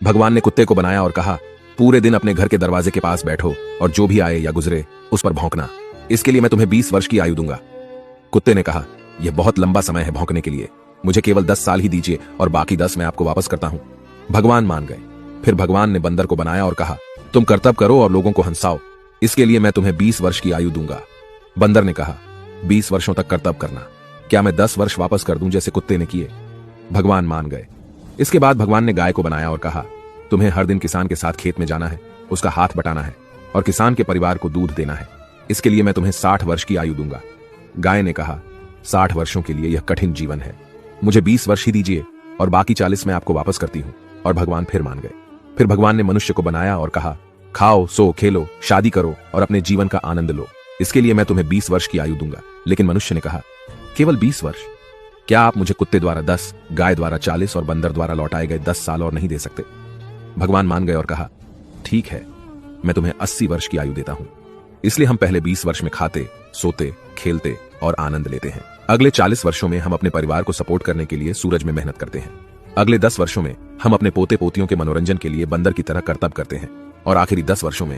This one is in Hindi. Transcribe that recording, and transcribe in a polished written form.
भगवान ने कुत्ते को बनाया और कहा, पूरे दिन अपने घर के दरवाजे के पास बैठो और जो भी आए या गुजरे उस पर भौंकना। इसके लिए मैं तुम्हें 20 वर्ष की आयु दूंगा। कुत्ते ने कहा, यह बहुत लंबा समय है भौंकने के लिए, मुझे केवल 10 साल ही दीजिए और बाकी 10 मैं आपको वापस करता हूं। भगवान मान गए। फिर भगवान ने बंदर को बनाया और कहा, तुम कर्तव्य करो और लोगों को हंसाओ, इसके लिए मैं तुम्हें 20 वर्ष की आयु दूंगा। बंदर ने कहा, 20 वर्षों तक कर्तव्य करना, क्या मैं 10 वर्ष वापस कर दूं जैसे कुत्ते ने किए? भगवान मान गए। इसके बाद भगवान ने गाय को बनाया और कहा, तुम्हें हर दिन किसान के साथ खेत में जाना है, उसका हाथ बटाना है और किसान के परिवार को दूध देना है, इसके लिए मैं तुम्हें 60 वर्ष की आयु दूंगा। गाय ने कहा, 60 वर्षों के लिए यह कठिन जीवन है, मुझे 20 वर्ष ही दीजिए और बाकी 40 मैं आपको वापस करती हूं। और भगवान फिर मान गए। फिर भगवान ने मनुष्य को बनाया और कहा, खाओ, सो, खेलो, शादी करो और अपने जीवन का आनंद लो, इसके लिए मैं तुम्हें 20 वर्ष की आयु दूंगा। लेकिन मनुष्य ने कहा, केवल 20 वर्ष? क्या आप मुझे कुत्ते द्वारा 10, गाय द्वारा 40 और बंदर द्वारा लौटाए गए 10 साल और नहीं दे सकते? भगवान मान गए और कहा, ठीक है, मैं तुम्हें 80 वर्ष की आयु देता हूं। इसलिए हम पहले 20 वर्ष में खाते, सोते, खेलते और आनंद लेते हैं। अगले 40 वर्षों में हम अपने परिवार को सपोर्ट करने के लिए सूरज में मेहनत करते हैं। अगले 10 वर्षों में हम अपने पोते पोतियों के मनोरंजन के लिए बंदर की तरह कर्तव्य करते हैं और आखिरी 10 वर्षों में